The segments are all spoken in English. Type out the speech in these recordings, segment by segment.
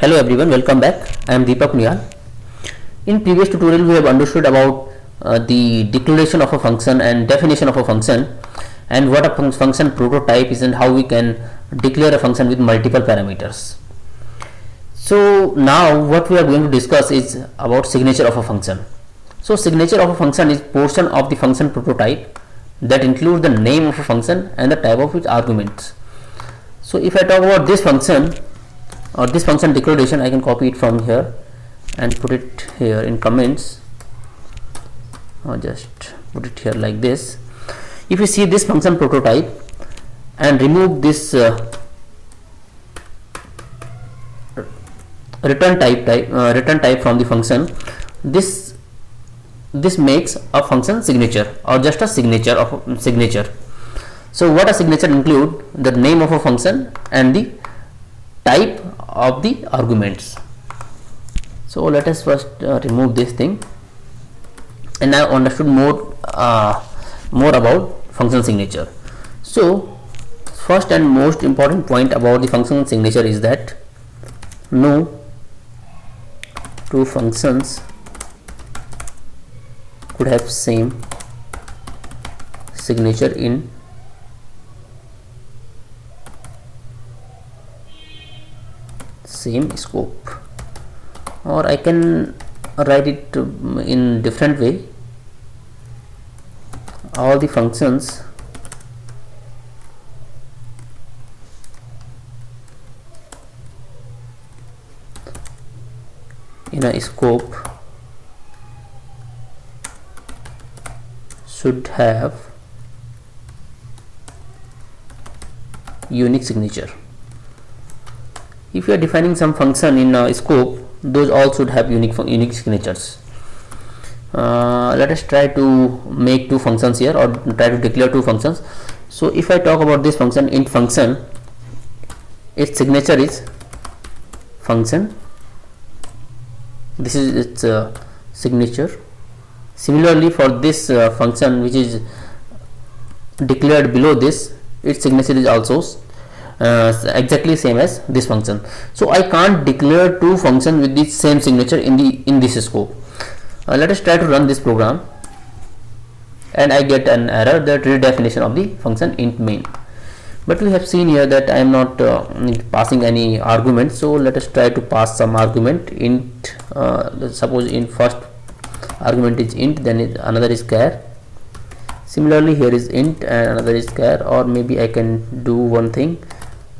Hello everyone, welcome back. I am Deepak Niyal. In previous tutorial we have understood about the declaration of a function and definition of a function and what a function prototype is and how we can declare a function with multiple parameters. So now what we are going to discuss is about signature of a function. So signature of a function is portion of the function prototype that includes the name of a function and the type of its arguments. So if I talk about this function or this function declaration, I can copy it from here and put it here in comments, or just put it here like this. If you see this function prototype and remove this return type from the function, this makes a function signature or just a signature of a signature. So what a signature include the name of a function and the type of the arguments. So let us first remove this thing, and now understood more about function signature. So first and most important point about the function signature is that no two functions could have same signature in same scope, or I can write it in different way. All the functions in a scope should have unique signature. If you are defining some function in a scope, those all should have unique signatures. Let us try to make two functions here, or try to declare two functions. So if I talk about this function, int function, its signature is function. This is its signature. Similarly, for this function which is declared below this, its signature is also exactly same as this function. So I can't declare two functions with the same signature in this scope. Let us try to run this program, and I get an error that redefinition of the function int main. But we have seen here that I am not passing any argument. So let us try to pass some argument. Int, suppose in first argument is int, then another is char. Similarly, here is int and another is char. Or maybe I can do one thing.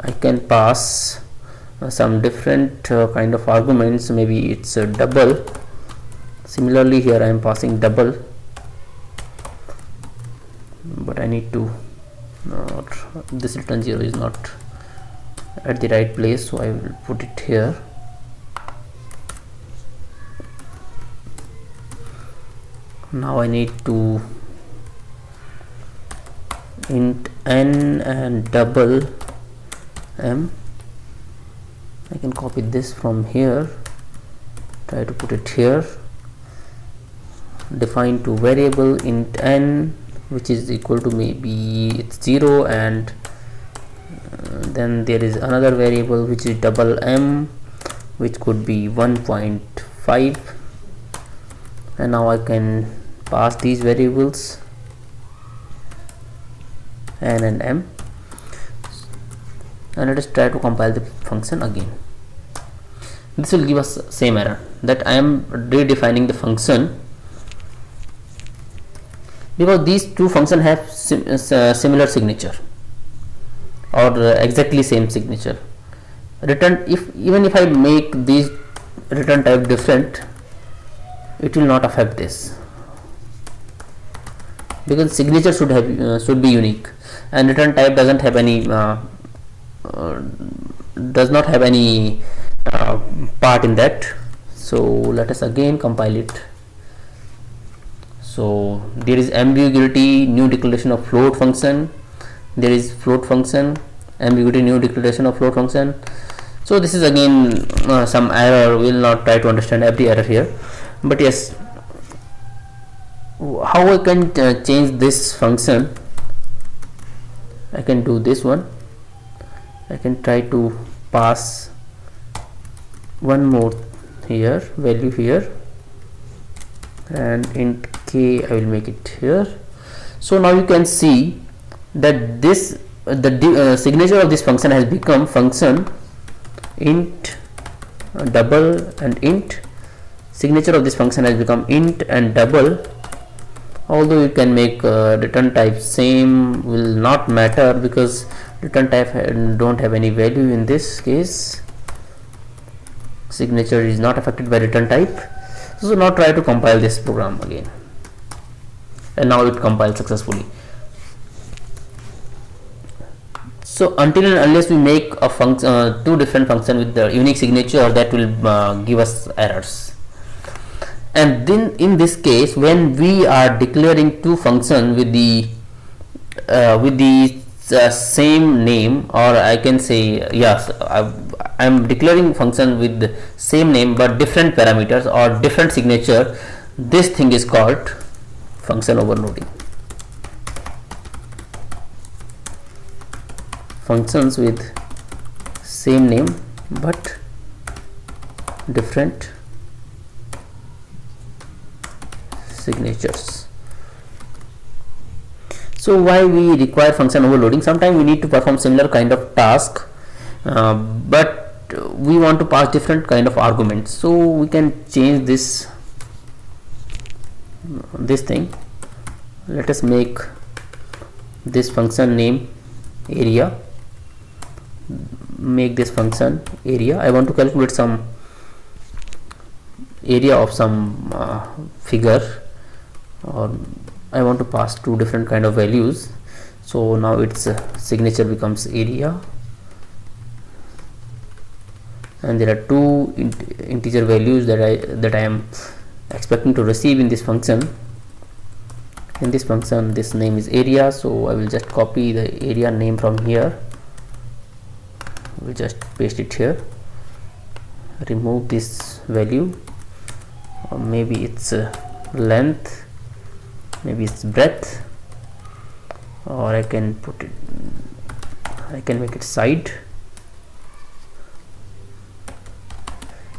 I can pass some different kind of arguments. Maybe it's a double. Similarly, here I am passing double, but I need to this return 0 is not at the right place, so I will put it here. Now I need to int n and double m. I can copy this from here, try to put it here. Define two variable int n, which is equal to maybe it's 0, and then there is another variable which is double m, which could be 1.5, and now I can pass these variables n and m, and let us try to compile the function again. This will give us same error that I am redefining the function, because these two functions have similar signature or exactly same signature. Even if I make these return type different, it will not affect this, because signature should be unique, and return type doesn't have any does not have any part in that. So let us again compile it. So there is ambiguity, new declaration of float function. There is float function, ambiguity, new declaration of float function. So this is again some error. We will not try to understand every error here, but yes, how I can change this function. I can do this one. I can try to pass one more here, value here, and int k I will make it here. So now you can see that this signature of this function has become function int double and int. Signature of this function has become int and double. Although you can make return type same, will not matter because return type don't have any value in this case. Signature is not affected by return type. So now try to compile this program again, and now it compiled successfully. So until and unless we make a function, two different function with the unique signature, that will give us errors. And then in this case, when we are declaring two functions with the same name, or I can say yes, I am declaring function with the same name but different parameters or different signature, this thing is called function overloading. Functions with same name but different signatures. So why we require function overloading? Sometimes we need to perform similar kind of task, but we want to pass different kind of arguments. So we can change this thing. Let us make this function name area. Make this function area. I want to calculate some area of some figure, or I want to pass two different kind of values. So now its signature becomes area, and there are two integer values that I am expecting to receive in this function. In this function, this name is area, so I will just copy the area name from here. We'll just paste it here. Remove this value, or maybe it's length, maybe it's breadth, or I can put it, I can make it side.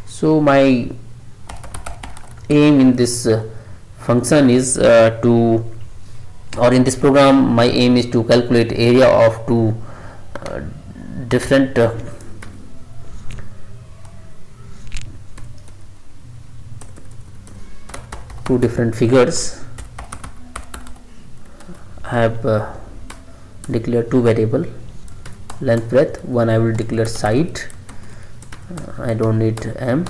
So my aim in this function is to, or in this program, my aim is to calculate area of two different figures. I have declared two variable, length, breadth. One I will declare side. I don't need m,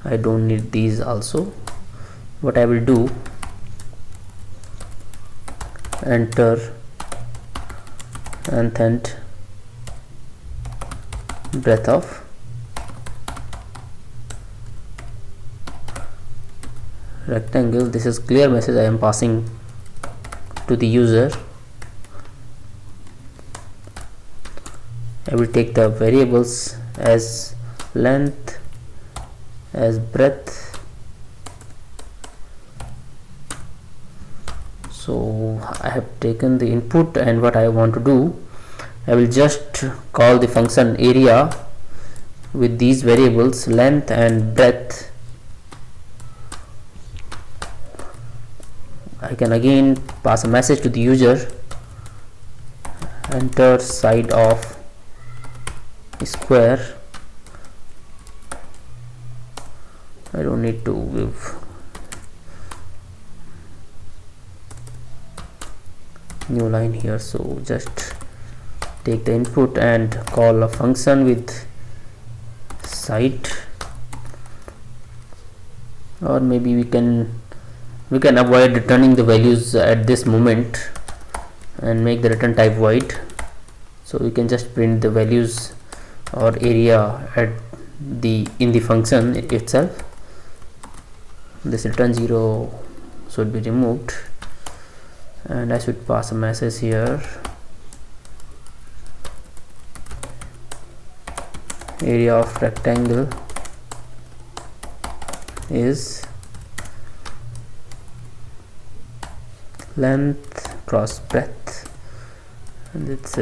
I don't need these also. What I will do, enter and breadth of rectangle. This is clear message I am passing to the user. I will take the variables as length, as breadth. So I have taken the input, and what I want to do, I will just call the function area with these variables length and breadth. I can again pass a message to the user, enter side of square. I don't need to give new line here, so just take the input and call a function with side, or maybe we can avoid returning the values at this moment and make the return type void. So we can just print the values or area at in the function itself. This return 0 should be removed, and I should pass a message here, area of rectangle is length cross breadth, and it's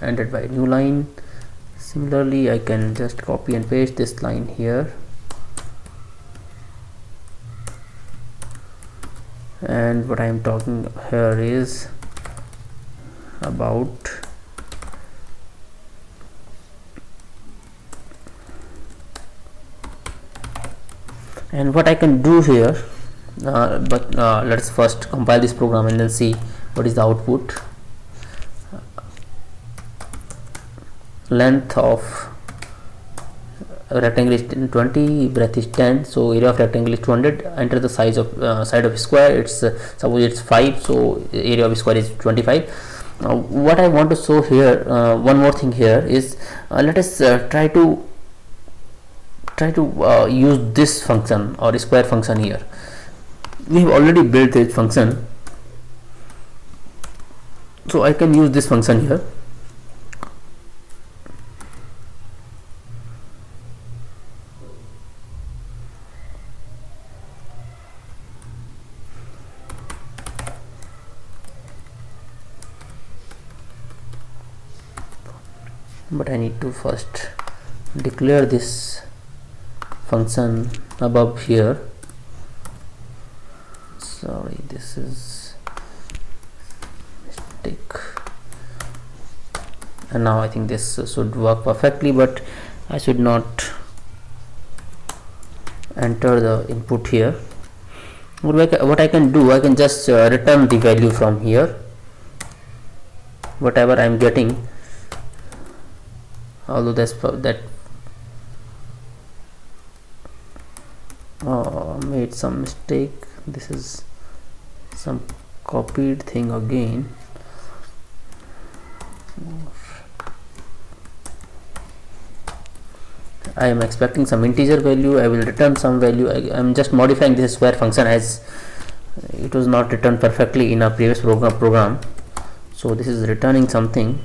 ended by new line, Similarly, I can just copy and paste this line here, and what I am talking here is about and what I can do here, but let's first compile this program and then see what is the output. Length of rectangle is 20, breadth is 10, so area of rectangle is 200. Enter the size of side of square. It's suppose it's 5, so area of square is 25. What I want to show here, one more thing here is, let us try to use this function or square function here. We have already built this function, so I can use this function here. But I need to first declare this function above here. Sorry, this is mistake. And now I think this should work perfectly, but I should not enter the input here. What I can do, I can just return the value from here, whatever I am getting. Although that made some mistake. This is some copied thing again. I am expecting some integer value. I will return some value. I am just modifying this square function as it was not returned perfectly in a previous program. So this is returning something.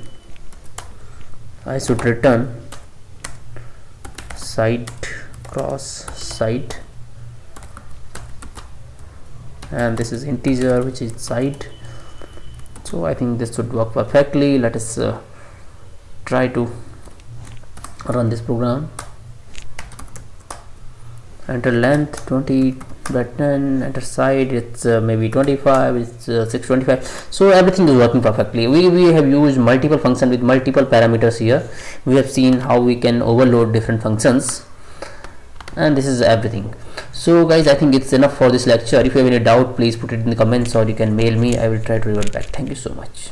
I should return side cross side, and this is integer which is side. So I think this should work perfectly. Let us try to run this program. Enter length 20 by 10, enter side, it's maybe 25, it's 625. So everything is working perfectly. We have used multiple functions with multiple parameters here. We have seen how we can overload different functions, and this is everything. So guys, I think it's enough for this lecture. If you have any doubt, please put it in the comments, or you can mail me. I will try to revert back. Thank you so much.